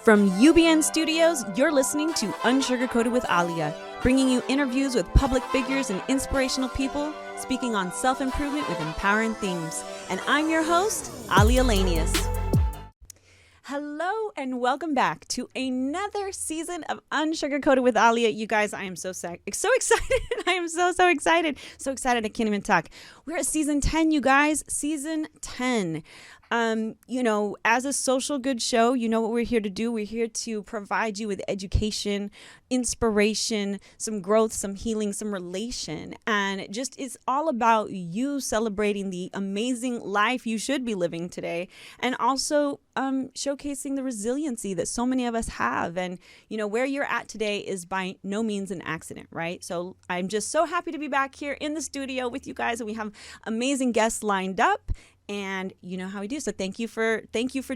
From UBN Studios, you're listening to Unsugarcoated with Aalia, bringing you interviews with public figures and inspirational people speaking on self-improvement with empowering themes. And I'm your host, Aalia Lanius. Hello and welcome back to another season of Unsugarcoated with Aalia. You guys, I am so excited. I am so excited. So excited I can't even talk. We're at season 10, you guys. Season 10. As a social good show, you know what we're here to do. We're here to provide you with education, inspiration, some growth, some healing, some relation. And it's all about you celebrating the amazing life you should be living today. And also showcasing the resiliency that so many of us have. And, where you're at today is by no means an accident, right? So I'm just so happy to be back here in the studio with you guys. And we have amazing guests lined up. And you know how we do. So thank you for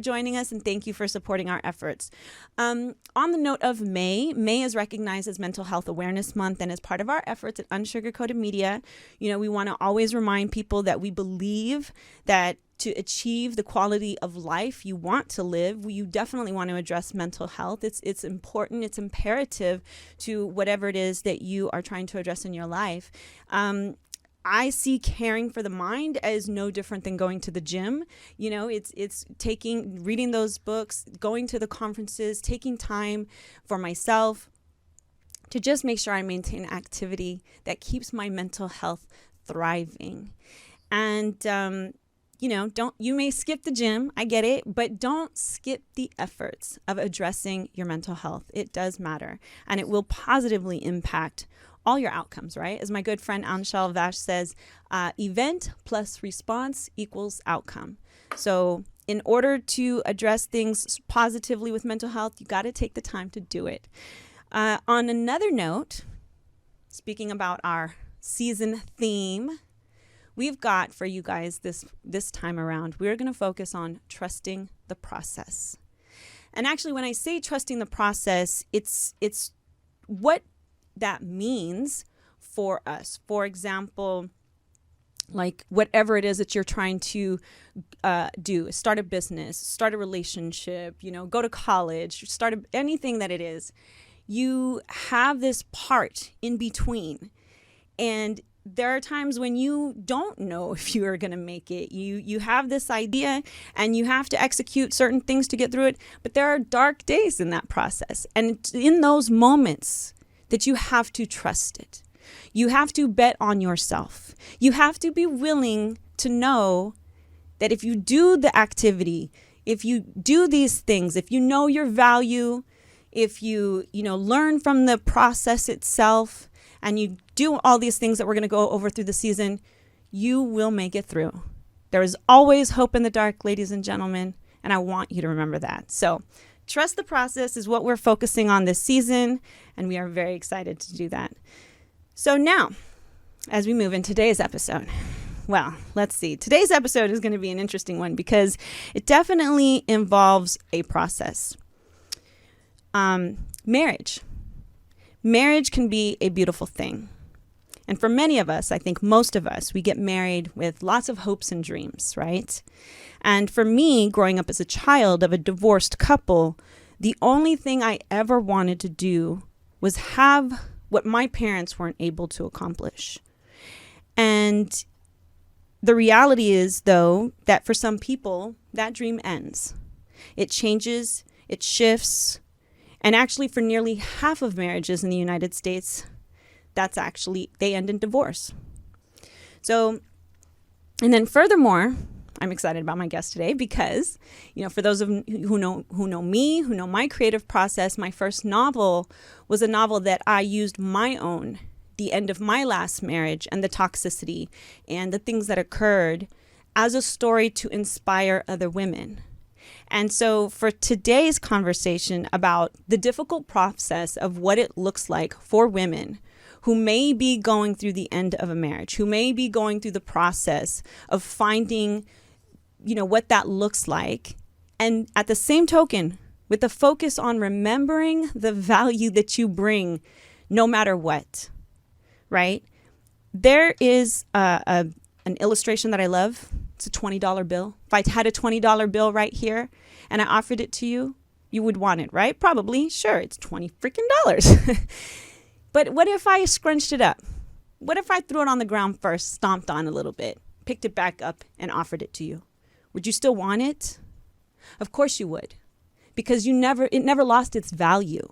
joining us, and thank you for supporting our efforts. On the note of May is recognized as Mental Health Awareness Month, and as part of our efforts at Unsugarcoated Media, we want to always remind people that we believe that to achieve the quality of life you want to live, you definitely want to address mental health. It's important, it's imperative to whatever it is that you are trying to address in your life. I see caring for the mind as no different than going to the gym. It's reading those books, going to the conferences, taking time for myself to just make sure I maintain activity that keeps my mental health thriving. And, you may skip the gym, I get it, but don't skip the efforts of addressing your mental health. It does matter, and it will positively impact all your outcomes, right? As my good friend Anshel Vash says, event plus response equals outcome. So in order to address things positively with mental health, you got to take the time to do it. On another note, speaking about our season theme, we've got for you guys this time around, we're going to focus on trusting the process. And actually, when I say trusting the process, it's what that means for us. For example, like whatever it is that you're trying to do, start a business, start a relationship, go to college, anything that it is, you have this part in between. And there are times when you don't know if you are going to make it. You have this idea and you have to execute certain things to get through it. But there are dark days in that process. And in those moments that you have to trust it. You have to bet on yourself. You have to be willing to know that if you do the activity, if you do these things, if you know your value, if you learn from the process itself, and you do all these things that we're going to go over through the season, you will make it through. There is always hope in the dark, ladies and gentlemen, and I want you to remember that. So trust the process is what we're focusing on this season, and we are very excited to do that. So now, as we move in today's episode, well, let's see. Today's episode is going to be an interesting one because it definitely involves a process. Marriage. Marriage can be a beautiful thing. And for many of us, I think most of us, we get married with lots of hopes and dreams, right? And for me, growing up as a child of a divorced couple, the only thing I ever wanted to do was have what my parents weren't able to accomplish. And the reality is, though, that for some people, that dream ends. It changes, it shifts. And actually, for nearly half of marriages in the United States, they end in divorce. So, and then furthermore, I'm excited about my guest today because, for those of you who know me, who know my creative process, my first novel was a novel that I used the end of my last marriage and the toxicity and the things that occurred as a story to inspire other women. And so for today's conversation about the difficult process of what it looks like for women who may be going through the end of a marriage, who may be going through the process of finding, what that looks like. And at the same token, with a focus on remembering the value that you bring no matter what, right? There is an illustration that I love. It's a $20 bill. If I had a $20 bill right here and I offered it to you, You would want it, right? Probably. Sure, it's $20 freaking. But what if I scrunched it up? What if I threw it on the ground first, stomped on a little bit, picked it back up, and offered it to you? Would you still want it? Of course you would, because it never lost its value.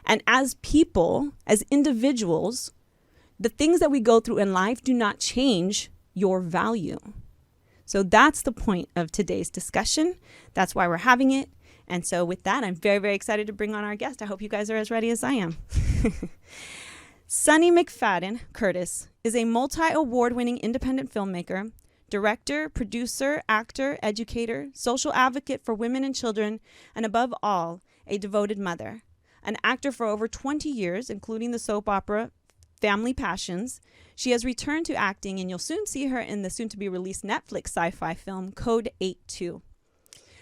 And as people, as individuals, the things that we go through in life do not change your value. So that's the point of today's discussion. That's why we're having it. And so with that, I'm very, very excited to bring on our guest. I hope you guys are as ready as I am. Sunnie McFadden-Curtis is a multi-award-winning independent filmmaker, director, producer, actor, educator, social advocate for women and children, and above all, a devoted mother. An actor for over 20 years, including the soap opera Family Passions, she has returned to acting, and you'll soon see her in the soon-to-be-released Netflix sci-fi film Code 82.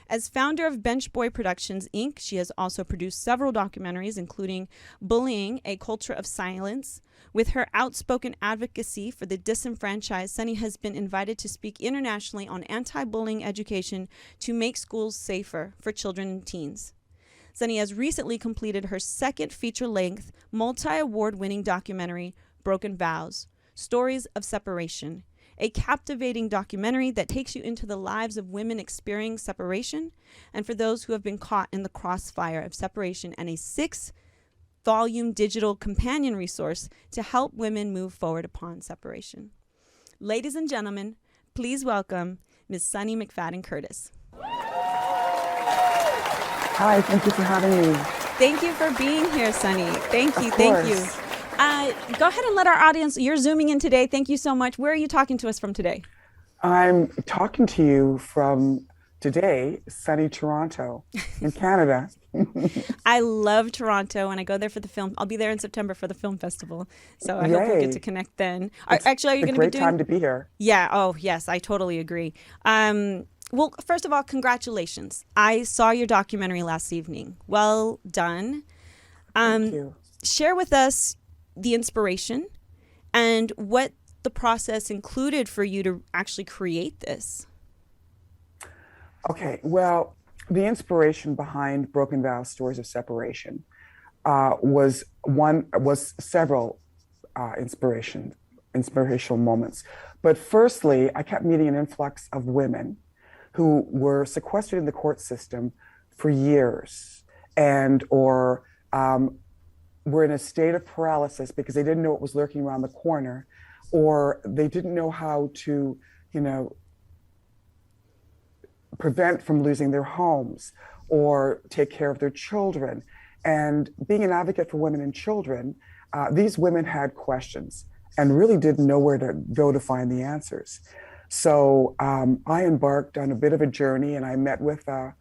As founder of Bench Boy Productions, Inc., she has also produced several documentaries, including Bullying, A Culture of Silence. With her outspoken advocacy for the disenfranchised, Sunnie has been invited to speak internationally on anti-bullying education to make schools safer for children and teens. Sunnie has recently completed her second feature-length, multi-award-winning documentary, Broken Vows, Stories of Separation, a captivating documentary that takes you into the lives of women experiencing separation and for those who have been caught in the crossfire of separation, and a 6-volume digital companion resource to help women move forward upon separation. Ladies and gentlemen, please welcome Ms. Sunnie McFadden-Curtis. Hi, thank you for having me. Thank you for being here, Sunnie. Thank you. Go ahead and let our audience, you're zooming in today. Thank you so much. Where are you talking to us from today? I'm talking to you from today, sunny Toronto in Canada. I love Toronto, and I go there for the film. I'll be there in September for the film festival. So I hope we'll get to connect then. Actually, are you going to be doing... Great time to be here. Yeah. Oh, yes. I totally agree. Well, first of all, congratulations. I saw your documentary last evening. Well done. Thank you. Share with us the inspiration and what the process included for you to actually create this. Okay, well, the inspiration behind Broken Vows, Stories of Separation was several inspirational moments. But firstly, I kept meeting an influx of women who were sequestered in the court system for years or were in a state of paralysis because they didn't know what was lurking around the corner, or they didn't know how to, prevent from losing their homes or take care of their children. And being an advocate for women and children, these women had questions and really didn't know where to go to find the answers. So I embarked on a bit of a journey, and I met with a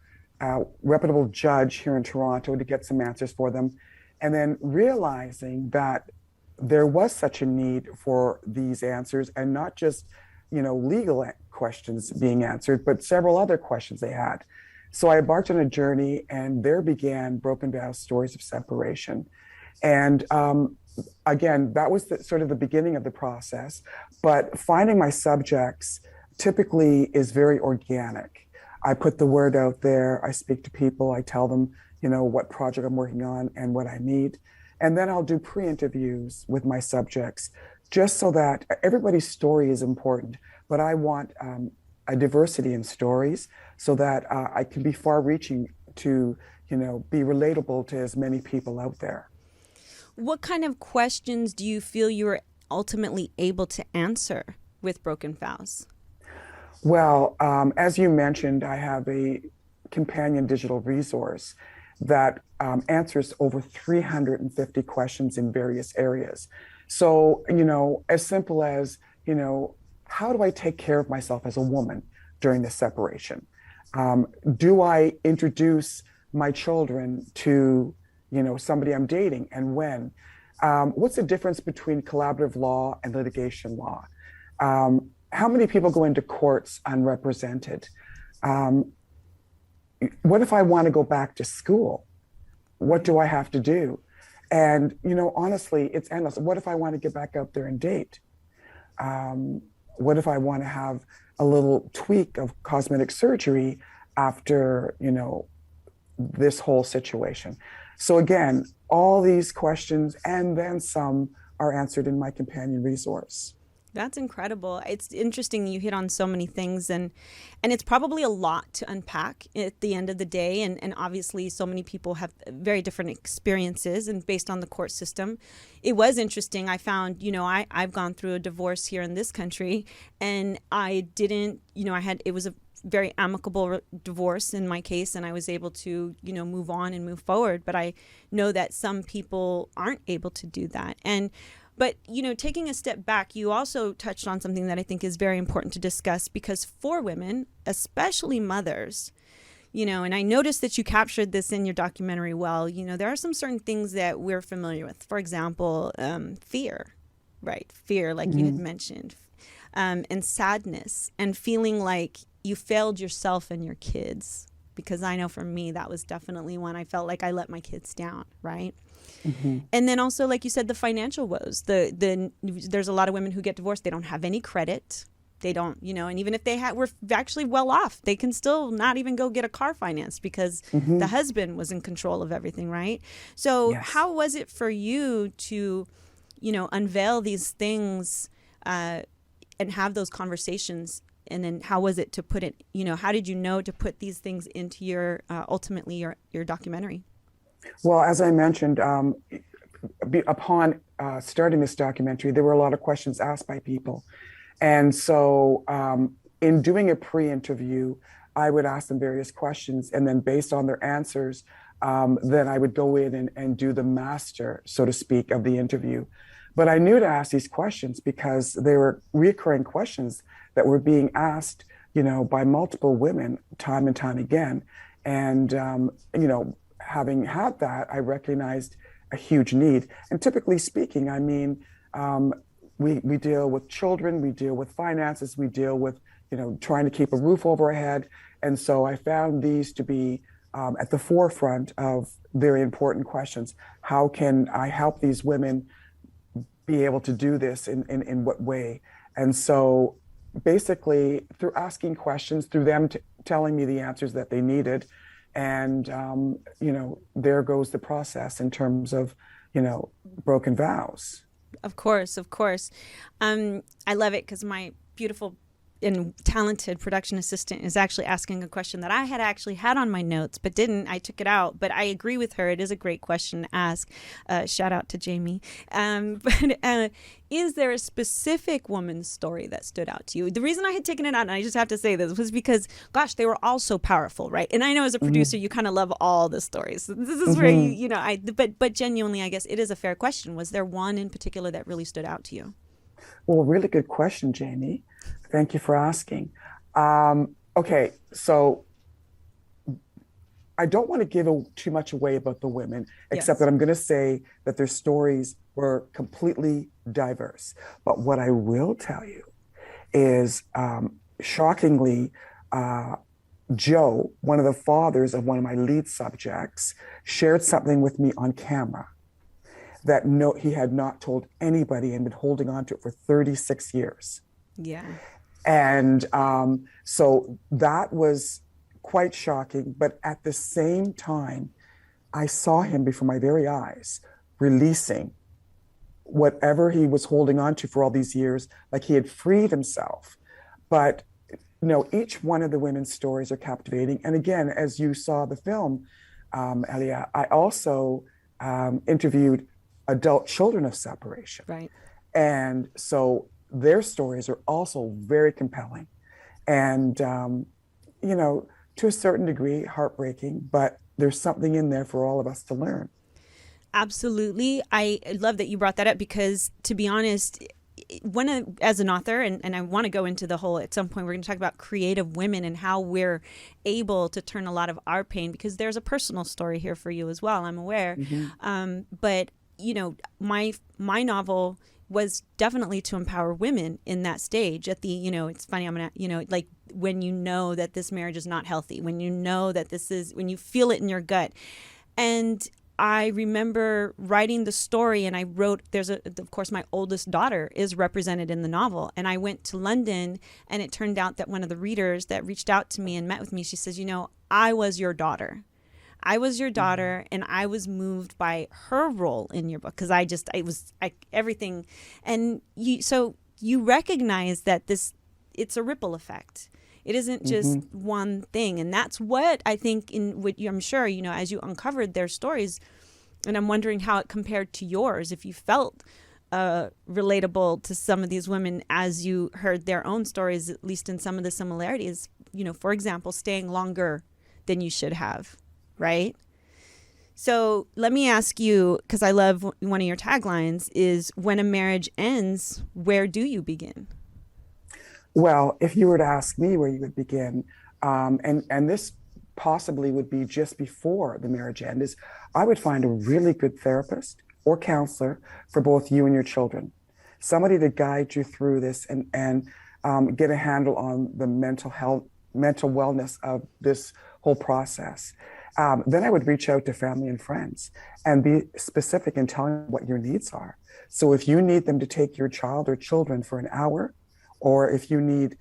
reputable judge here in Toronto to get some answers for them. And then realizing that there was such a need for these answers, and not just, legal questions being answered, but several other questions they had. So I embarked on a journey, and there began Broken Vows, Stories of Separation. And again, that was sort of the beginning of the process. But finding my subjects typically is very organic. I put the word out there, I speak to people, I tell them, what project I'm working on and what I need. And then I'll do pre-interviews with my subjects, just so that everybody's story is important. But I want a diversity in stories so that I can be far-reaching to, be relatable to as many people out there. What kind of questions do you feel you were ultimately able to answer with Broken Vows? Well, as you mentioned, I have a companion digital resource that answers over 350 questions in various areas. So, as simple as, how do I take care of myself as a woman during this separation? Do I introduce my children to, somebody I'm dating, and when? What's the difference between collaborative law and litigation law? How many people go into courts unrepresented? What if I want to go back to school? What do I have to do? And, honestly, it's endless. What if I want to get back out there and date? What if I want to have a little tweak of cosmetic surgery after, this whole situation. So again, all these questions and then some are answered in my companion resource. That's incredible. It's interesting you hit on so many things, and it's probably a lot to unpack at the end of the day, and obviously so many people have very different experiences and based on the court system. It was interesting. I found, I've gone through a divorce here in this country, and I didn't, it was a very amicable divorce in my case, and I was able to, move on and move forward. But I know that some people aren't able to do that. But, taking a step back, you also touched on something that I think is very important to discuss, because for women, especially mothers, and I noticed that you captured this in your documentary well, there are some certain things that we're familiar with. For example, fear, right? Fear, like you had mentioned, and sadness, and feeling like you failed yourself and your kids. Because I know for me, that was definitely when I felt like I let my kids down, right? Mm-hmm. And then also, like you said, the financial woes. There's a lot of women who get divorced. They don't have any credit. They don't, and even if were actually well off, they can still not even go get a car financed because the husband was in control of everything, right? So yes. How was it for you to, unveil these things and have those conversations? And then how was it to put it, how did you know to put these things into your, ultimately your documentary? Well, as I mentioned, upon starting this documentary, there were a lot of questions asked by people. And so in doing a pre-interview, I would ask them various questions, and then based on their answers, then I would go in and do the master, so to speak, of the interview. But I knew to ask these questions because they were recurring questions that were being asked, by multiple women time and time again. And, having had that, I recognized a huge need. And typically speaking, I mean, we deal with children, we deal with finances, we deal with, trying to keep a roof over our head. And so I found these to be at the forefront of very important questions. How can I help these women be able to do this in what way? And so basically through asking questions, through them telling me the answers that they needed, and, there goes the process in terms of, broken vows. Of course, of course. I love it because my beautiful and talented production assistant is actually asking a question that I had actually had on my notes, but didn't. I took it out, but I agree with her. It is a great question to ask. Shout out to Jamie. But is there a specific woman's story that stood out to you? The reason I had taken it out, and I just have to say this, was because, gosh, they were all so powerful, right? And I know as a producer, you kind of love all the stories. So this is where but genuinely, I guess it is a fair question. Was there one in particular that really stood out to you? Well, really good question, Jamie. Thank you for asking. Okay, so I don't want to give too much away about the women, except that I'm going to say that their stories were completely diverse. But what I will tell you is, shockingly, Joe, one of the fathers of one of my lead subjects, shared something with me on camera that he had not told anybody and been holding on to it for 36 years. Yeah. And so that was quite shocking. But at the same time, I saw him before my very eyes releasing whatever he was holding on to for all these years, like he had freed himself. But each one of the women's stories are captivating. And again, as you saw the film, Aalia, I also interviewed adult children of separation. Right. And so their stories are also very compelling and, to a certain degree, heartbreaking, but there's something in there for all of us to learn. Absolutely. I love that you brought that up because, to be honest, as an author, and I want to go into the whole, at some point, we're going to talk about creative women and how we're able to turn a lot of our pain, because there's a personal story here for you as well, I'm aware. Mm-hmm. But, my novel was definitely to empower women in that stage at the, it's funny, I'm going to, like when you know that this marriage is not healthy, when you know that when you feel it in your gut. And I remember writing the story, and I wrote, of course, my oldest daughter is represented in the novel. And I went to London, and it turned out that one of the readers that reached out to me and met with me, she says, I was your daughter. I was your daughter, and I was moved by her role in your book because everything, and you recognize that it's a ripple effect. It isn't just one thing, and that's what I think I'm sure, as you uncovered their stories, and I'm wondering how it compared to yours, if you felt relatable to some of these women as you heard their own stories, at least in some of the similarities, for example, staying longer than you should have, right? So let me ask you, because I love one of your taglines is, when a marriage ends, where do you begin? Well, if you were to ask me where you would begin, and this possibly would be just before the marriage end, is I would find a really good therapist or counselor for both you and your children, somebody to guide you through this and get a handle on the mental wellness of this whole process. Then I would reach out to family and friends and be specific in telling what your needs are. So if you need them to take your child or children for an hour, or if you need,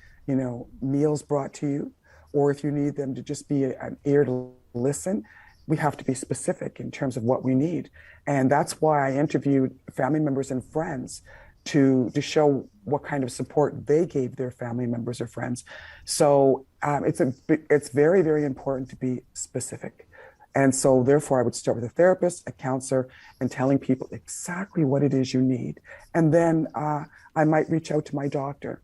meals brought to you, or if you need them to just be an ear to listen, we have to be specific in terms of what we need. And that's why I interviewed family members and friends to show what kind of support they gave their family members or friends. So it's very, very important to be specific. And so therefore I would start with a therapist, a counselor, and telling people exactly what it is you need. And then I might reach out to my doctor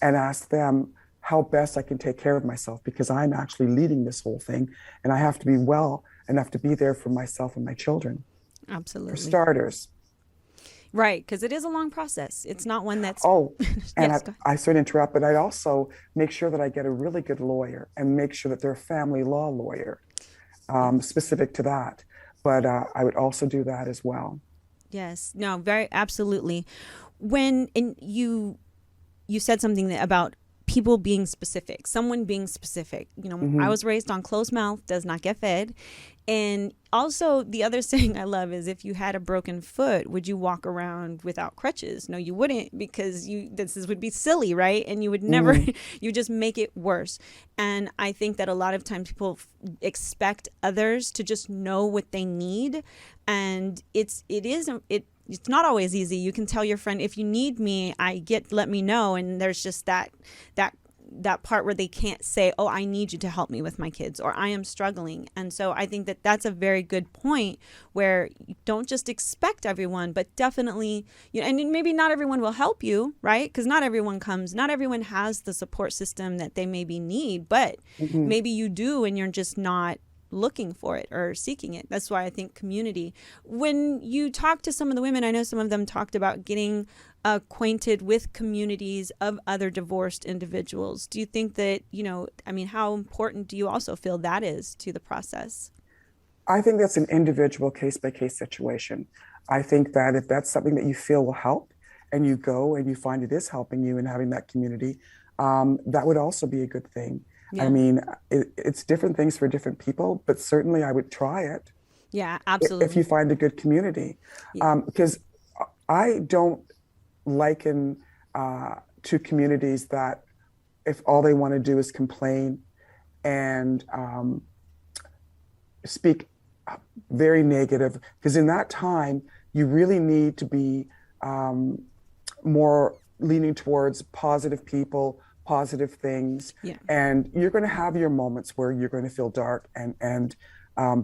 and ask them how best I can take care of myself, because I'm actually leading this whole thing and I have to be well enough to be there for myself and my children. Absolutely. For starters. Right, because it is a long process. It's not one that's... Oh, and yes, I sorry to interrupt, but I also make sure that I get a really good lawyer and make sure that they're a family law lawyer specific to that. But I would also do that as well. Yes, no, very absolutely. When you said something about people being specific, someone being specific. I was raised on closed mouth does not get fed. And also the other saying I love is, if you had a broken foot, would you walk around without crutches? No, you wouldn't, because this would be silly, right? And you would never, you just make it worse. And I think that a lot of times people expect others to just know what they need. And it's not always easy. You can tell your friend, if you need me, let me know. And there's just that part where they can't say, oh, I need you to help me with my kids, or I am struggling. And so I think that that's a very good point, where you don't just expect everyone, but definitely, and maybe not everyone will help you, right? Because not everyone has the support system that they maybe need, but maybe you do, and you're just not looking for it or seeking it. That's why I think community. When you talk to some of the women, I know some of them talked about getting acquainted with communities of other divorced individuals. Do you think that, how important do you also feel that is to the process? I think that's an individual case-by-case situation. I think that if that's something that you feel will help, and you go and you find it is helping you and having that community, that would also be a good thing. Yeah. I mean, it's different things for different people, but certainly I would try it. Yeah, absolutely. If you find a good community. Because I don't liken to communities that if all they want to do is complain and speak very negative, because in that time, you really need to be more leaning towards positive people, positive things. Yeah. And you're going to have your moments where you're going to feel dark and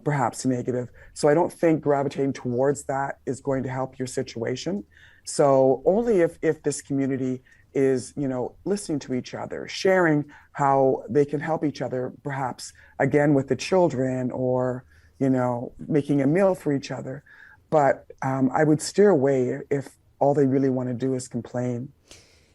perhaps negative. So I don't think gravitating towards that is going to help your situation. So only if this community is, listening to each other, sharing how they can help each other, perhaps again with the children, or, making a meal for each other. But I would steer away if all they really want to do is complain.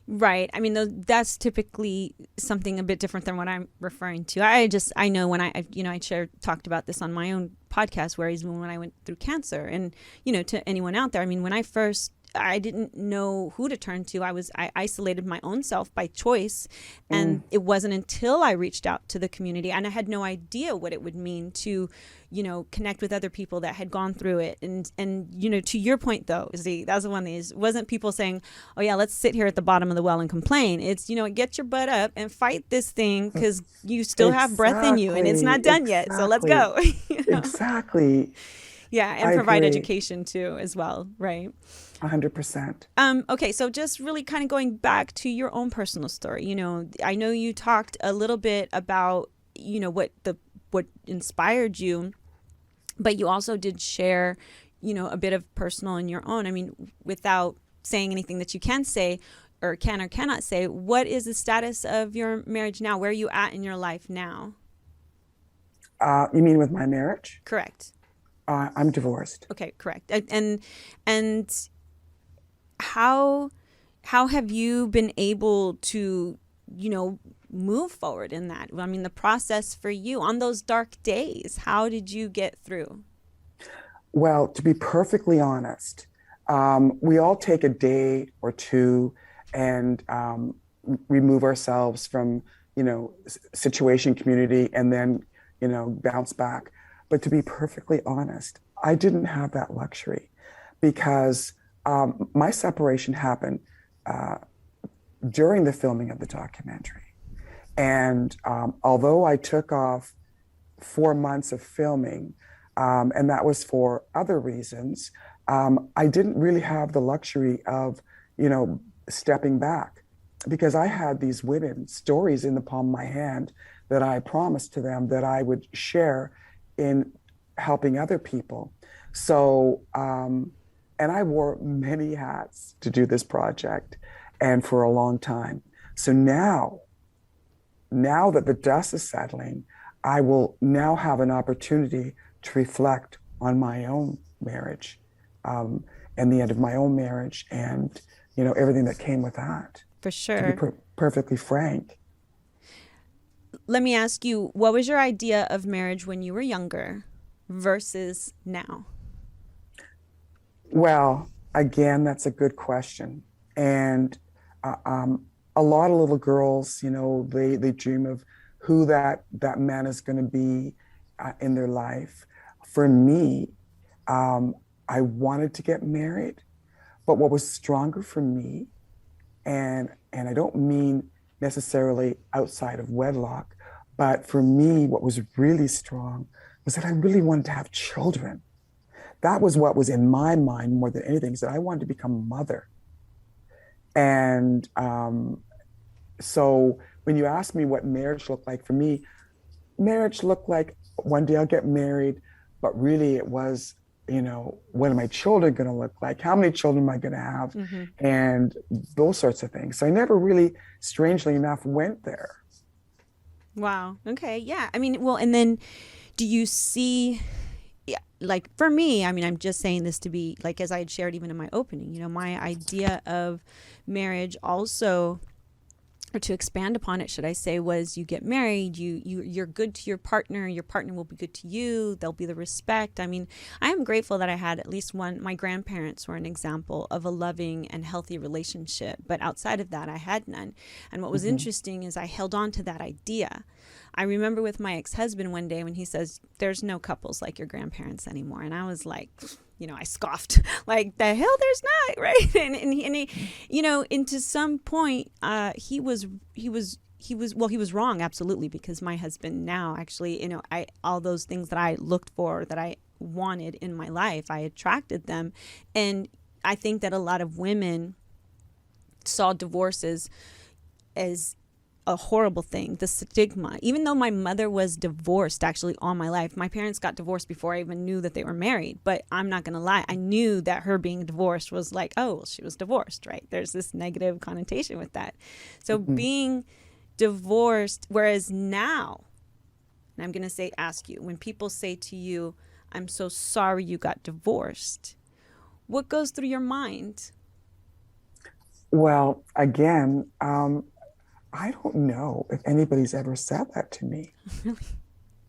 Right. I mean, that's typically something a bit different than what I'm referring to. I know when I talked about this on my own podcast, where even when I went through cancer, and, to anyone out there, I mean, when I first I didn't know who to turn to. I isolated my own self by choice. And it wasn't until I reached out to the community, and I had no idea what it would mean to, connect with other people that had gone through it. And to your point though, see, that's the one thing, is wasn't people saying, oh yeah, let's sit here at the bottom of the well and complain. It's, get your butt up and fight this thing, because you still have breath in you and it's not done yet. So let's go. Exactly. Yeah. And provide education too as well. Right. 100%. Okay. So just really kind of going back to your own personal story, I know you talked a little bit about, what inspired you, but you also did share, a bit of personal in your own. I mean, without saying anything that you can say or can or cannot say, what is the status of your marriage now? Where are you at in your life now? You mean with my marriage? Correct. I'm divorced. Okay, correct. And how have you been able to, move forward in that? I mean, the process for you on those dark days, how did you get through? Well, to be perfectly honest, we all take a day or two and remove ourselves from, situation, community, and then, bounce back. But to be perfectly honest, I didn't have that luxury, because my separation happened during the filming of the documentary. And although I took off 4 months of filming, and that was for other reasons, I didn't really have the luxury of, stepping back, because I had these women's stories in the palm of my hand that I promised to them that I would share in helping other people. So, and I wore many hats to do this project, and for a long time. So now that the dust is settling, I will now have an opportunity to reflect on my own marriage, and the end of my own marriage, and everything that came with that. For sure. To be perfectly frank. Let me ask you, what was your idea of marriage when you were younger versus now? Well, again, that's a good question. And a lot of little girls, they dream of who that man is going to be in their life. For me, I wanted to get married, but what was stronger for me, and I don't mean necessarily outside of wedlock, but for me, what was really strong was that I really wanted to have children. That was what was in my mind more than anything, is that I wanted to become a mother. And so when you ask me what marriage looked like for me, marriage looked like one day I'll get married, but really it was, what are my children going to look like? How many children am I going to have? Mm-hmm. And those sorts of things. So I never really, strangely enough, went there. Wow. Okay. Yeah. I mean, well, and then do you see, like for me, I mean, I'm just saying this to be like, as I had shared even in my opening, my idea of marriage also, or to expand upon it, should I say, was you get married, you're good to your partner will be good to you, there'll be the respect. I mean, I am grateful that I had at least one. My grandparents were an example of a loving and healthy relationship, but outside of that, I had none. And what was interesting is I held on to that idea. I remember with my ex-husband one day when he says, there's no couples like your grandparents anymore. And I was like, I scoffed, like, the hell there's not, right? And he, and to some point, he was wrong, absolutely, because my husband now actually, all those things that I looked for, that I wanted in my life, I attracted them. And I think that a lot of women saw divorces as a horrible thing, the stigma. Even though my mother was divorced actually all my life, my parents got divorced before I even knew that they were married. But I'm not gonna lie, I knew that her being divorced was like, oh, well, she was divorced, right? There's this negative connotation with that. So being divorced, whereas now, and I'm gonna ask you, when people say to you, I'm so sorry you got divorced, what goes through your mind? Well, again, I don't know if anybody's ever said that to me. Really?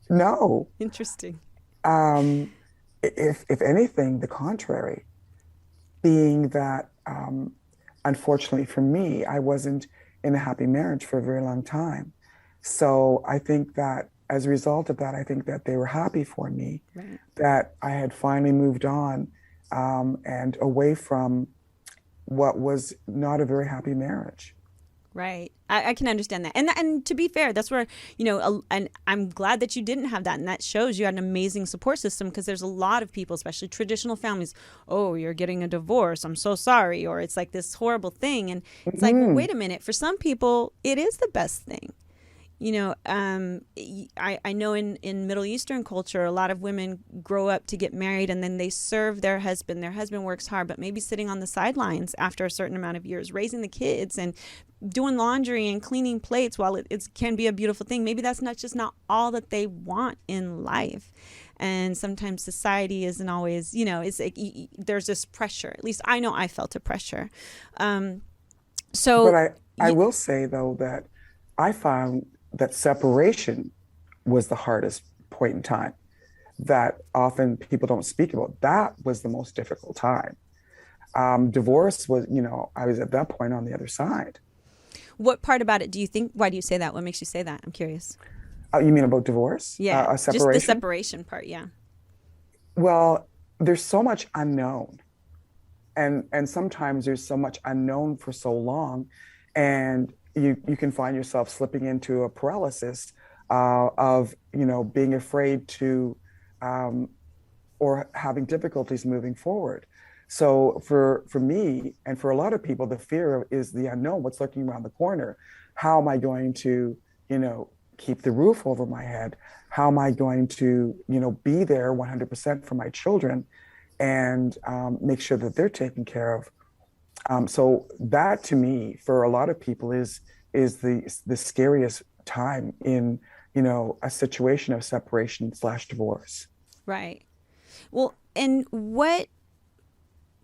No. Interesting. If anything, the contrary. being that, unfortunately for me, I wasn't in a happy marriage for a very long time. So I think that as a result of that, I think that they were happy for me, Right. that I had finally moved on, and away from what was not a very happy marriage. Right. I can understand that. And to be fair, that's where, and I'm glad that you didn't have that. And that shows you had an amazing support system, because there's a lot of people, especially traditional families. Oh, you're getting a divorce. I'm so sorry. Or it's like this horrible thing. And it's like, well, wait a minute. For some people, it is the best thing. I know in Middle Eastern culture, a lot of women grow up to get married, and then they serve their husband. Their husband works hard, but maybe sitting on the sidelines after a certain amount of years, raising the kids and doing laundry and cleaning plates. While it can be a beautiful thing, maybe that's not all that they want in life. And sometimes society isn't always, it's like there's this pressure. At least I know I felt a pressure. But I will say, though, that I found that separation was the hardest point in time, that often people don't speak about. That was the most difficult time. Divorce was, I was at that point on the other side. What part about it do you think? Why do you say that? What makes you say that? I'm curious. You mean about divorce? Yeah, separation? just the separation part. Yeah. Well, there's so much unknown, and sometimes there's so much unknown for so long, and you can find yourself slipping into a paralysis of being afraid to or having difficulties moving forward. So for me and for a lot of people, the fear is the unknown. What's lurking around the corner? How am I going to keep the roof over my head? How am I going to be there 100% for my children and make sure that they're taken care of? So that, to me, for a lot of people, is the scariest time in a situation of separation / divorce. Right. Well, and what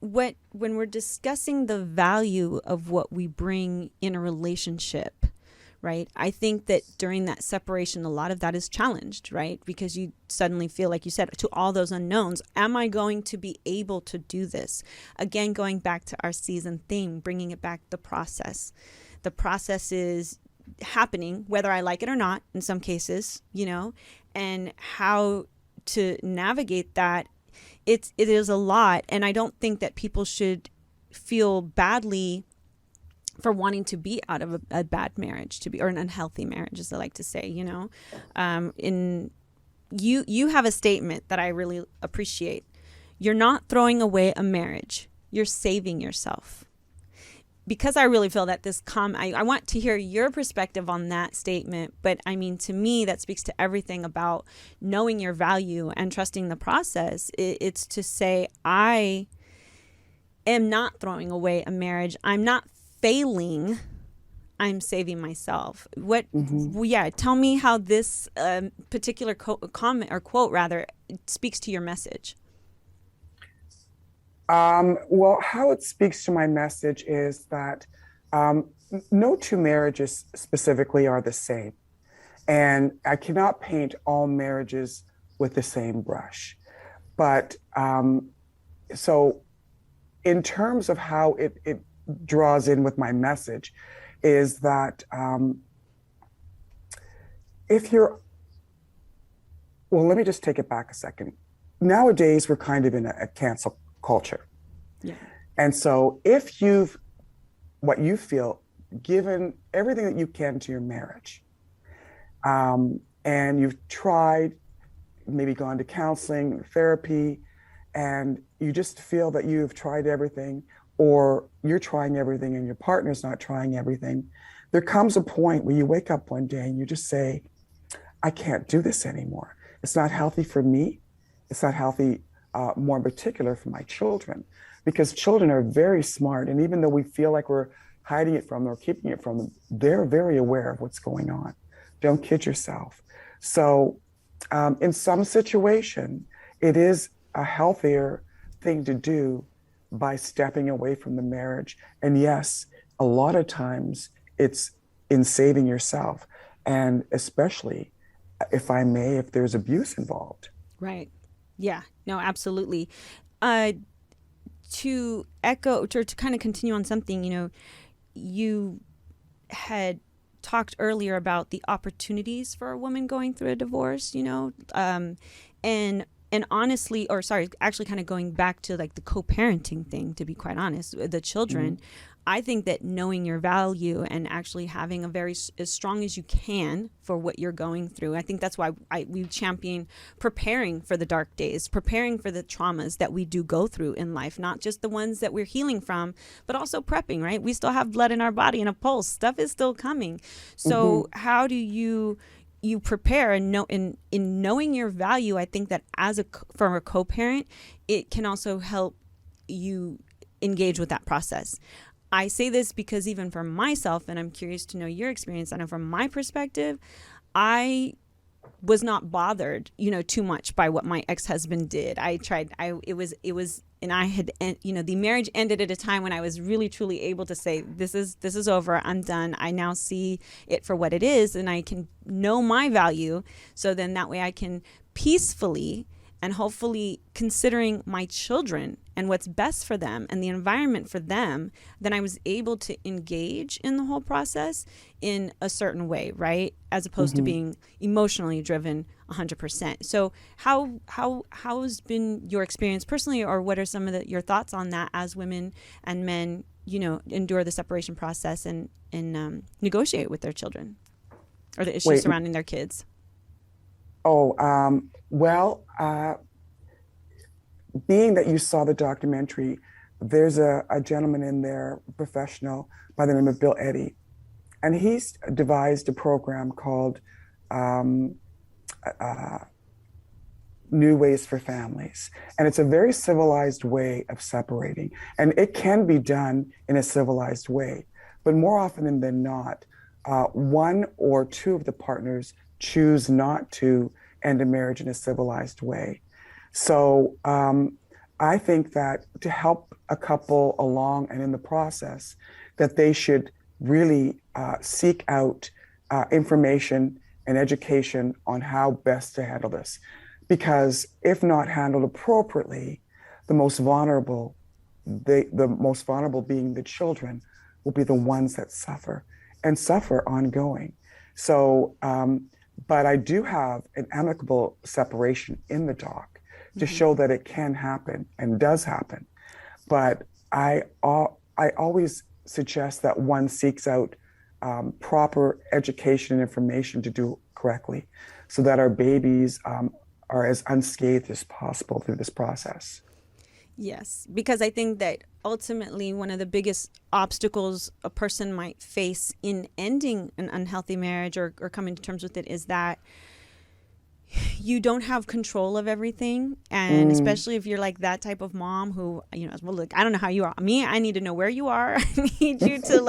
when we're discussing the value of what we bring in a relationship, right? I think that during that separation, a lot of that is challenged, right? Because you suddenly feel, like you said, to all those unknowns, am I going to be able to do this? Again, going back to our season theme, bringing it back, the process. The process is happening, whether I like it or not, in some cases, and how to navigate that. It is a lot. And I don't think that people should feel badly for wanting to be out of a bad marriage, or an unhealthy marriage, as I like to say, you have a statement that I really appreciate. You're not throwing away a marriage. You're saving yourself. Because I really feel that I want to hear your perspective on that statement. But I mean, to me, that speaks to everything about knowing your value and trusting the process. It's to say, I am not throwing away a marriage. I'm not failing. I'm saving myself. Tell me how this particular comment or quote, rather, speaks to your message. Well, how it speaks to my message is that no two marriages specifically are the same. And I cannot paint all marriages with the same brush. But so in terms of how it draws in with my message is that let me just take it back a second. Nowadays, we're kind of in a cancel culture. Yeah. And so what you feel, given everything that you can to your marriage, and you've tried, maybe gone to counseling, therapy, and you just feel that you've tried everything, or you're trying everything and your partner's not trying everything, there comes a point where you wake up one day and you just say, I can't do this anymore. It's not healthy for me. It's not healthy, more in particular, for my children, because children are very smart. And even though we feel like we're hiding it from them or keeping it from them, they're very aware of what's going on. Don't kid yourself. So in some situation, it is a healthier thing to do by stepping away from the marriage. And yes, a lot of times it's in saving yourself. And especially, if I may, if there's abuse involved. Right. Yeah, no, absolutely. to echo, to kind of continue on something, you had talked earlier about the opportunities for a woman going through a divorce, and honestly, or sorry, actually kind of going back to like the co-parenting thing, to be quite honest, the children, I think that knowing your value and actually having as strong as you can for what you're going through. I think that's why we champion preparing for the dark days, preparing for the traumas that we do go through in life, not just the ones that we're healing from, but also prepping, right? We still have blood in our body and a pulse. Stuff is still coming. So how do you prepare and know in knowing your value? I think that for a co-parent, it can also help you engage with that process. I say this because even for myself, and I'm curious to know your experience, I know from my perspective, I was not bothered, too much by what my ex-husband did. The marriage ended at a time when I was really truly able to say, this is over, I'm done. I now see it for what it is, and I can know my value. So then that way I can peacefully and hopefully considering my children and what's best for them and the environment for them, then I was able to engage in the whole process in a certain way, right? As opposed to being emotionally driven 100%. So how's been your experience personally, or what are some of your thoughts on that as women and men, endure the separation process and negotiate with their children or the issues surrounding their kids? Being that you saw the documentary, there's a gentleman in there, a professional by the name of Bill Eddy, and he's devised a program called New Ways for Families. And it's a very civilized way of separating. And it can be done in a civilized way. But more often than not, one or two of the partners choose not to end a marriage in a civilized way. So I think that to help a couple along and in the process, that they should really seek out information and education on how best to handle this. Because if not handled appropriately, the most vulnerable being the children, will be the ones that suffer and suffer ongoing. So, but I do have an amicable separation in the doc to show that it can happen and does happen. But I always suggest that one seeks out proper education and information to do correctly, so that our babies are as unscathed as possible through this process. Yes, because I think that ultimately one of the biggest obstacles a person might face in ending an unhealthy marriage or coming to terms with it is that you don't have control of everything. And especially if you're like that type of mom who, well, look, I don't know how you are. Me, I need to know where you are. I need you to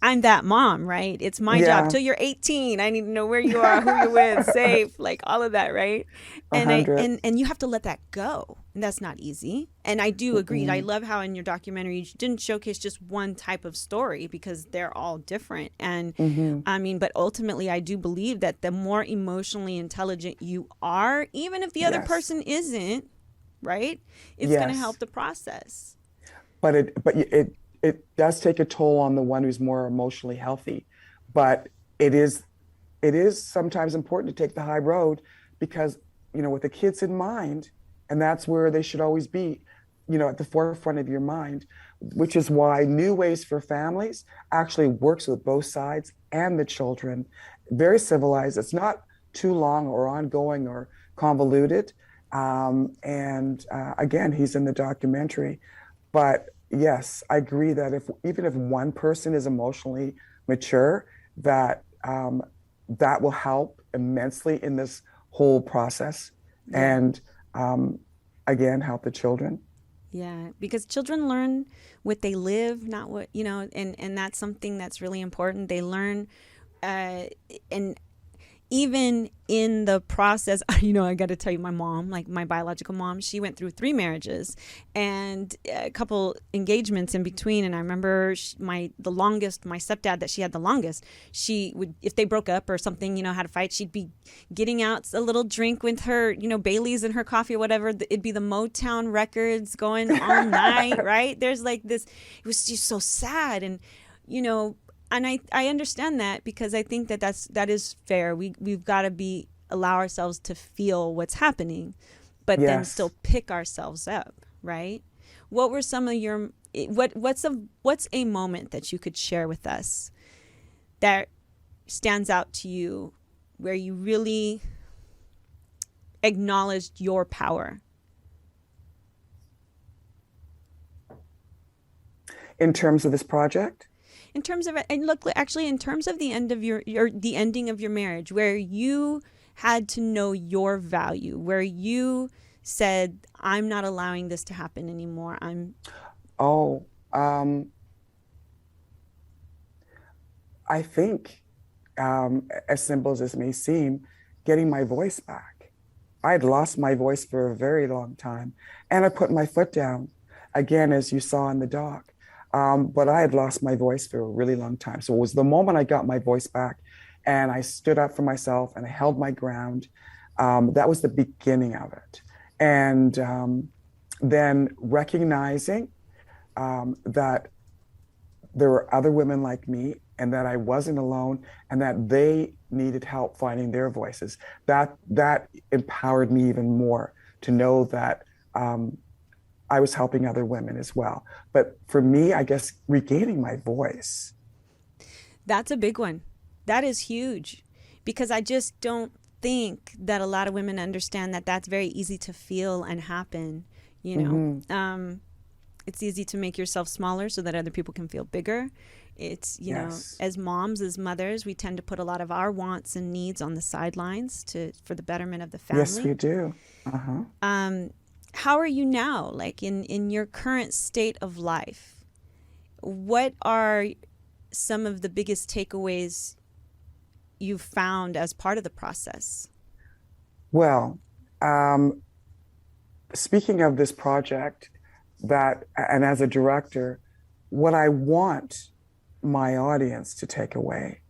I'm that mom, right? It's my job till you're 18. I need to know where you are, who you're with, safe, like all of that, right? And you have to let that go. And that's not easy. And I do agree. I love how in your documentary you didn't showcase just one type of story, because they're all different. And I mean, but ultimately I do believe that the more emotionally intelligent you are, even if the other person isn't, right? It's going to help the process. But it does take a toll on the one who's more emotionally healthy. But it is sometimes important to take the high road, because, with the kids in mind, and that's where they should always be, at the forefront of your mind, which is why New Ways for Families actually works with both sides and the children. Very civilized. It's not too long or ongoing or convoluted. Again, he's in the documentary. But yes, I agree that even if one person is emotionally mature, that will help immensely in this whole process, and again, help the children. Yeah, because children learn what they live, not what, and that's something that's really important. They learn, and even in the process, I got to tell you, my mom, like my biological mom, she went through 3 marriages and a couple engagements in between. And I remember my stepdad that she had the longest, she would, if they broke up or something, had a fight, she'd be getting out a little drink with her, Bailey's and her coffee or whatever. It'd be the Motown records going all night, right? There's like this, it was just so sad. And, and I understand that, because I think that is fair. We've got to allow ourselves to feel what's happening, but then still pick ourselves up, right? What were some of your what's a moment that you could share with us that stands out to you, where you really acknowledged your power? In terms of this project? In terms of, and look, actually, in terms of the end of the ending of your marriage, where you had to know your value, where you said, I'm not allowing this to happen anymore. I think, as simple as this may seem, getting my voice back. I had lost my voice for a very long time, and I put my foot down, again, as you saw in the doc. But I had lost my voice for a really long time. So it was the moment I got my voice back and I stood up for myself and I held my ground. That was the beginning of it. And then recognizing that there were other women like me and that I wasn't alone and that they needed help finding their voices. That empowered me even more to know that I was helping other women as well. But for me, I guess regaining my voice. That's a big one. That is huge, because I just don't think that a lot of women understand that that's very easy to feel and happen. It's easy to make yourself smaller so that other people can feel bigger. It's, as moms, as mothers, we tend to put a lot of our wants and needs on the sidelines for the betterment of the family. Yes, we do. How are you now, like in your current state of life? What are some of the biggest takeaways you've found as part of the process? Well, speaking of this project, and as a director, what I want my audience to take away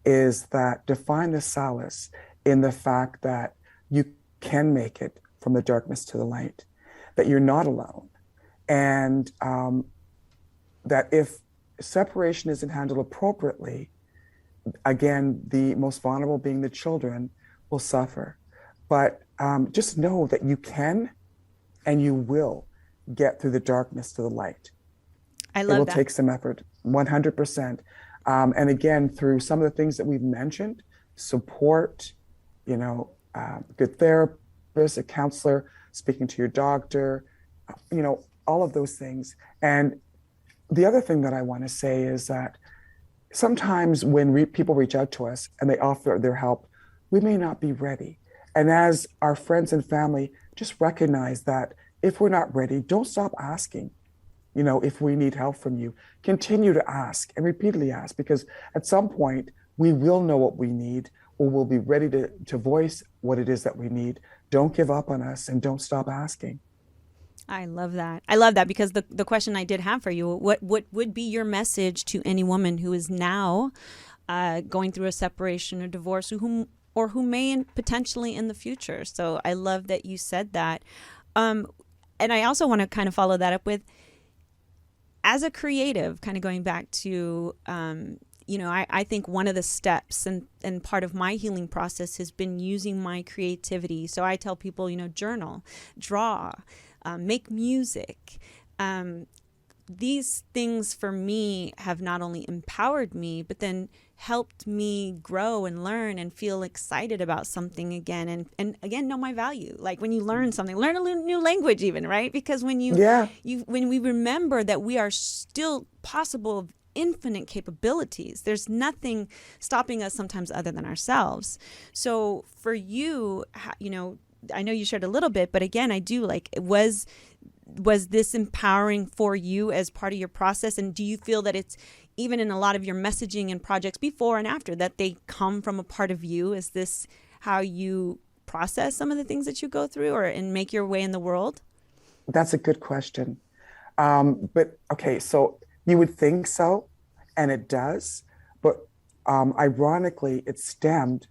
is that to find the solace in the fact that you can make it from the darkness to the light, that you're not alone, and that if separation isn't handled appropriately, again, the most vulnerable being the children will suffer. But just know that you can and you will get through the darkness to the light. I love that. It will take some effort, 100%. And again, through some of the things that we've mentioned, support, good therapist, a counselor, speaking to your doctor, all of those things. And the other thing that I want to say is that sometimes when people reach out to us and they offer their help, we may not be ready. And as our friends and family, just recognize that if we're not ready, don't stop asking. If we need help from you, continue to ask and repeatedly ask, because at some point we will know what we need, or we'll be ready to voice what it is that we need. Don't give up on us and don't stop asking. I love that. Because the question I did have for you, what would be your message to any woman who is now going through a separation or divorce, or who may potentially in the future? So I love that you said that. And I also want to kind of follow that up with, as a creative, kind of going back to, I think one of the steps and part of my healing process has been using my creativity. So I tell people, journal, draw, make music. These things for me have not only empowered me, but then helped me grow and learn and feel excited about something again. And again, know my value. Like when you learn something, learn a new language even, right? Because when when we remember that we are still possible of infinite capabilities, there's nothing stopping us sometimes other than ourselves. So for you, I know you shared a little bit, but again, I do, like, it was was this empowering for you as part of your process? And do you feel that it's even in a lot of your messaging and projects before and after that they come from a part of you? Is this how you process some of the things that you go through or and make your way in the world? That's a good question. But okay, so you would think so, and it does. But ironically, it stemmed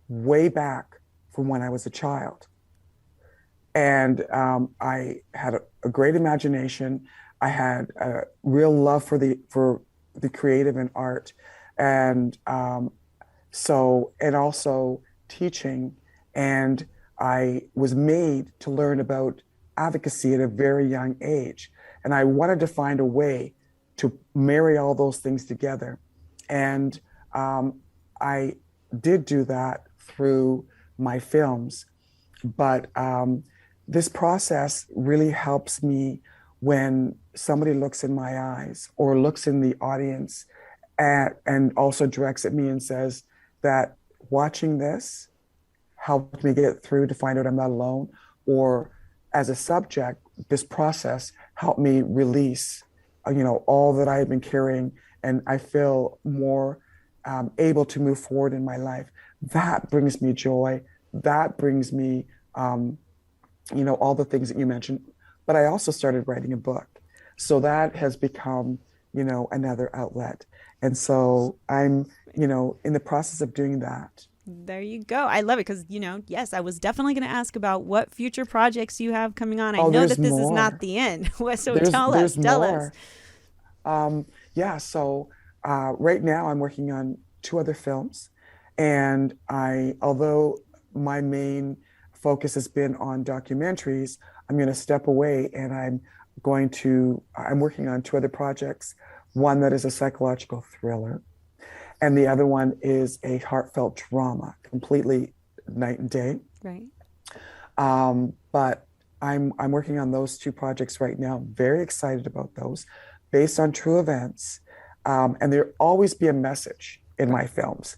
way back from when I was a child. And I had a great imagination. I had a real love for the creative and art, and and also teaching. And I was made to learn about advocacy at a very young age, and I wanted to find a way to marry all those things together. And I did do that through my films, but this process really helps me when somebody looks in my eyes or looks in the audience and also directs at me and says that watching this helped me get through to find out I'm not alone, or as a subject, this process helped me release, all that I had been carrying, and I feel more able to move forward in my life. That brings me joy. That brings me, all the things that you mentioned. But I also started writing a book. So that has become, another outlet. And so I'm, in the process of doing that. There you go. I love it because, yes, I was definitely going to ask about what future projects you have coming on. I know that this is not the end. So tell us. So right now I'm working on 2 other films. And although my main focus has been on documentaries, I'm going to step away and I'm working on 2 other projects. One that is a psychological thriller, and the other one is a heartfelt drama, completely night and day. Right. But I'm working on those 2 projects right now. Very excited about those, based on true events. And there'll always be a message in my films.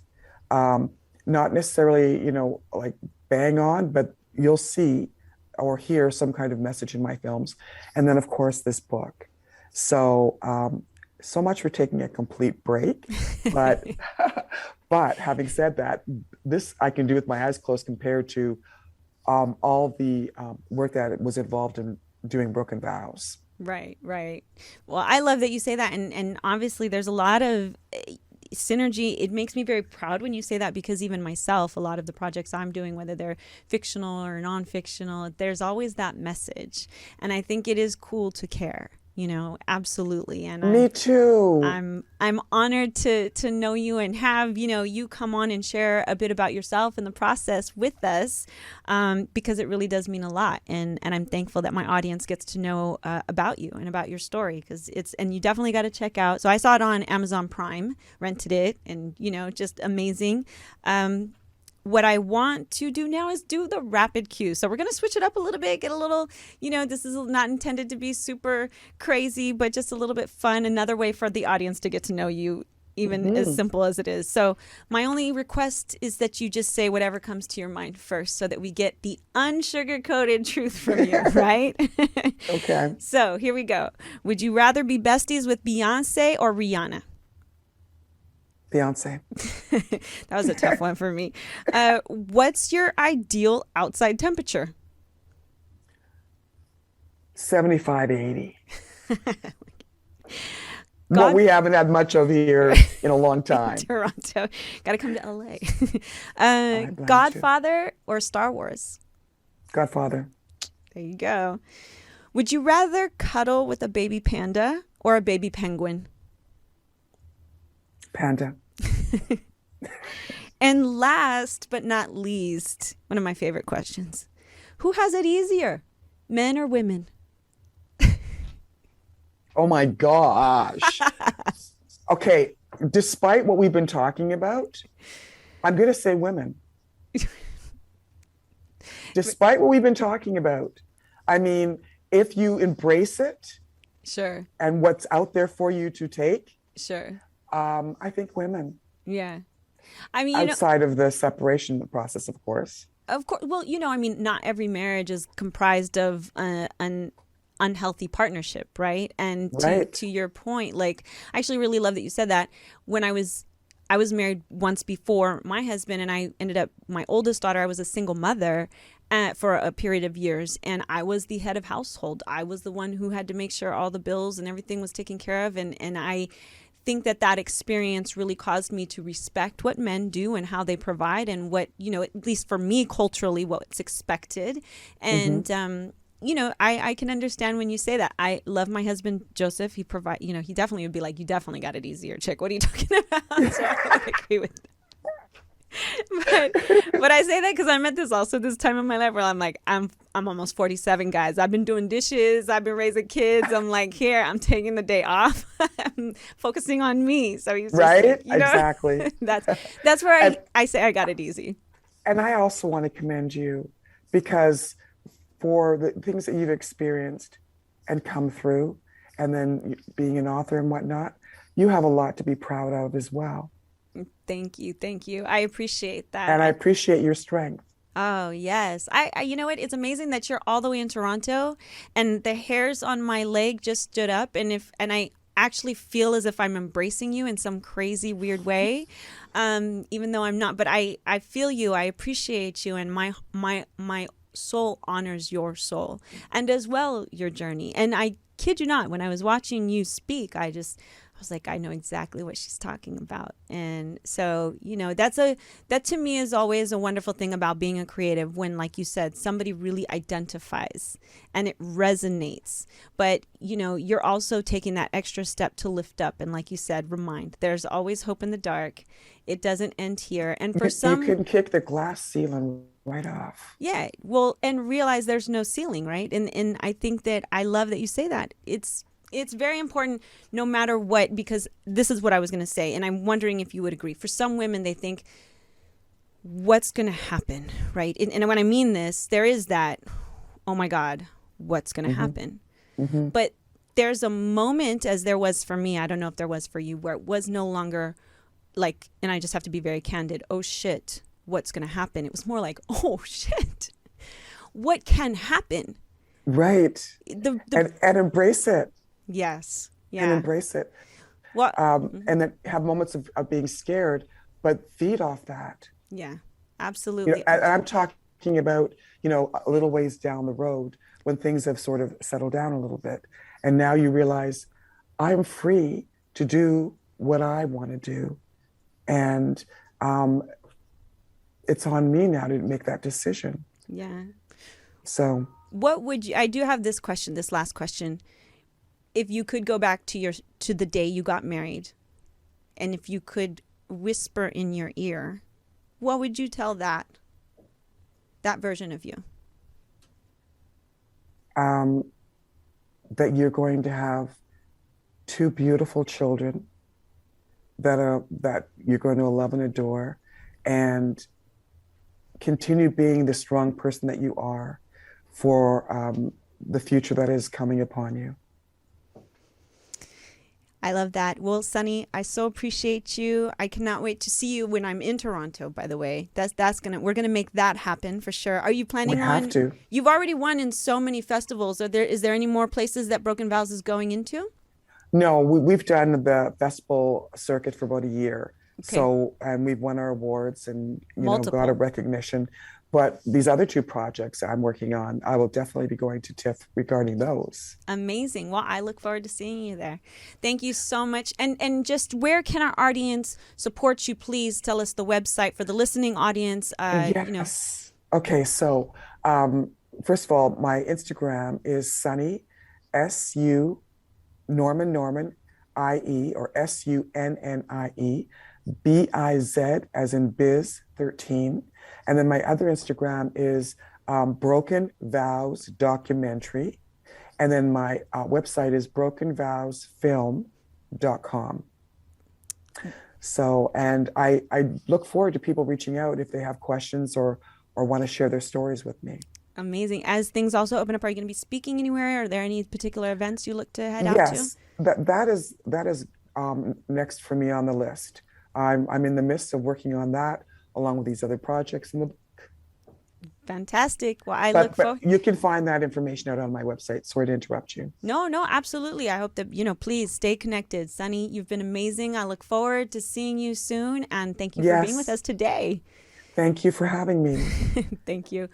Not necessarily, like bang on, but you'll see or hear some kind of message in my films. And then, of course, this book. So, so much for taking a complete break. But, but having said that, this I can do with my eyes closed compared to all the work that was involved in doing Broken Vows. Right, right. Well, I love that you say that. And obviously there's a lot of synergy. It makes me very proud when you say that, because even myself, a lot of the projects I'm doing, whether they're fictional or non-fictional, there's always that message. And I think it is cool to care. Absolutely. And me too. I'm honored to know you and have, you come on and share a bit about yourself and the process with us, because it really does mean a lot. And I'm thankful that my audience gets to know about you and about your story, because and you definitely got to check out. So I saw it on Amazon Prime, rented it, and, just amazing. What I want to do now is do the rapid cue. So we're going to switch it up a little bit, get a little, this is not intended to be super crazy, but just a little bit fun. Another way for the audience to get to know you, even as simple as it is. So my only request is that you just say whatever comes to your mind first, so that we get the unsugar-coated truth from you, right? Okay. So here we go. Would you rather be besties with Beyonce or Rihanna? Beyonce. That was a tough one for me. What's your ideal outside temperature? 75, 80. But we haven't had much of here in a long time. Toronto. Got to come to LA. Godfather or Star Wars? Godfather. There you go. Would you rather cuddle with a baby panda or a baby penguin? Panda. And last but not least, one of my favorite questions. Who has it easier, men or women? Oh my gosh. Okay, despite what we've been talking about, I'm going to say women. Despite what we've been talking about. I mean, if you embrace it, sure, and what's out there for you to take, sure, I think women. Yeah. I mean, outside of the separation process, of course. Of course. Well, not every marriage is comprised of a unhealthy partnership, right? And Right. to your point, like, I actually really love that you said that. When I was married once before my husband, and I ended up, my oldest daughter, I was a single mother for a period of years, and I was the head of household. I was the one who had to make sure all the bills and everything was taken care of, and I think that experience really caused me to respect what men do and how they provide, and what, you know, at least for me culturally, what's expected. And I can understand when you say that. I love my husband Joseph. He he definitely would be like, you definitely got it easier, chick. What are you talking about? So I would agree with that. But I say that because I'm at this time in my life where I'm like, I'm almost 47, guys. I've been doing dishes. I've been raising kids. I'm like, here, I'm taking the day off. I'm focusing on me. So he's just Right. like, Exactly. that's where I say I got it easy. And I also want to commend you, because for the things that you've experienced and come through, and then being an author and whatnot, you have a lot to be proud of as well. Thank you. Thank you. I appreciate that. And I appreciate your strength. Oh, yes. I you know what? It's amazing that you're all the way in Toronto, and the hairs on my leg just stood up, and I actually feel as if I'm embracing you in some crazy weird way. Even though I'm not, but I feel you. I appreciate you, and my soul honors your soul, and as well your journey. And I kid you not, when I was watching you speak, I was like, I know exactly what she's talking about. And so, you know, that to me is always a wonderful thing about being a creative, when, like you said, somebody really identifies and it resonates. But, you know, you're also taking that extra step to lift up. And like you said, remind there's always hope in the dark. It doesn't end here. And for some, you can kick the glass ceiling right off. Yeah. Well, and realize there's no ceiling, right? And I think that I love that you say that. It's very important, no matter what, because this is what I was going to say, and I'm wondering if you would agree. For some women, they think, what's going to happen, right? And when I mean this, there is that, oh my God, what's going to happen? Mm-hmm. But there's a moment, as there was for me, I don't know if there was for you, where it was no longer like, and I just have to be very candid, oh shit, what's going to happen? It was more like, oh shit, what can happen? Right. And embrace it. Yes. Yeah. And embrace it. Well, and then have moments of being scared, but feed off that. Yeah, absolutely. You know, and I'm talking about, you know, a little ways down the road, when things have sort of settled down a little bit. And now you realize, I'm free to do what I want to do. And it's on me now to make that decision. Yeah. So what would you, I do have this last question. If you could go back to the day you got married, and if you could whisper in your ear, what would you tell that version of you? That you're going to have 2 beautiful children that you're going to love and adore, and continue being the strong person that you are for the future that is coming upon you. I love that. Well, Sunnie, I so appreciate you. I cannot wait to see you when I'm in Toronto, by the way. We're gonna make that happen for sure. Are you planning on? We have to. You've already won in so many festivals. Is there any more places that Broken Vows is going into? No, we've done the festival circuit for about a year. Okay. So, and we've won our awards and, got a recognition. But these other 2 projects I'm working on, I will definitely be going to TIFF regarding those. Amazing. Well, I look forward to seeing you there. Thank you so much. And just where can our audience support you? Please tell us the website for the listening audience. Yes. Okay. So, first of all, my Instagram is Sunnie, S-U, Norman, I-E, or S-U-N-N-I-E, B-I-Z, as in biz 13. And then my other Instagram is Broken Vows Documentary. And then my website is brokenvowsfilm.com. So, and I look forward to people reaching out if they have questions or want to share their stories with me. Amazing. As things also open up, are you going to be speaking anywhere? Are there any particular events you look to head out to? Yes, that is next for me on the list. I'm in the midst of working on that, along with these other projects in the book. Fantastic. Well, I But look forward. you can find that information out on my website. Sorry to interrupt you. No, no, absolutely. I hope that, please stay connected. Sunnie, you've been amazing. I look forward to seeing you soon. And thank you for being with us today. Thank you for having me. Thank you.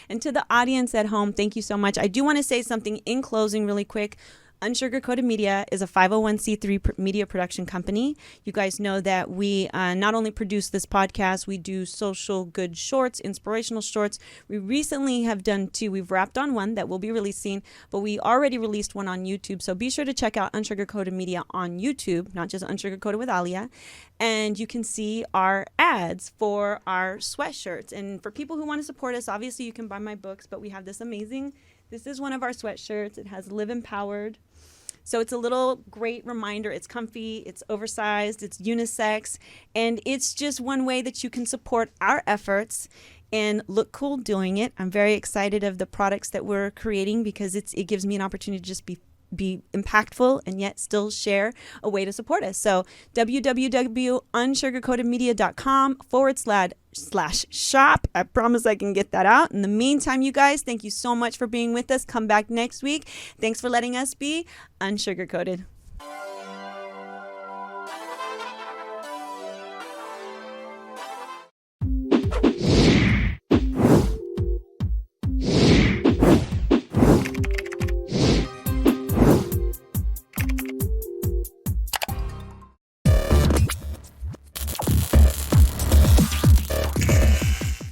And to the audience at home, thank you so much. I do want to say something in closing really quick. Unsugarcoated Media is a 501c3 media production company. You guys know that we not only produce this podcast, we do social good shorts, inspirational shorts. We recently have done 2. We've wrapped on 1 that will be releasing, but we already released 1 on YouTube. So be sure to check out Unsugarcoated Media on YouTube, not just Unsugarcoated with Aalia. And you can see our ads for our sweatshirts. And for people who want to support us, obviously you can buy my books, but we have this is one of our sweatshirts. It has Live Empowered. So it's a little great reminder. It's comfy, it's oversized, it's unisex, and it's just one way that you can support our efforts and look cool doing it. I'm very excited of the products that we're creating because it gives me an opportunity to just be impactful and yet still share a way to support us. So www.unsugarcoatedmedia.com/shop. I promise I can get that out. In the meantime, you guys, thank you so much for being with us. Come back next week. Thanks for letting us be unsugarcoated.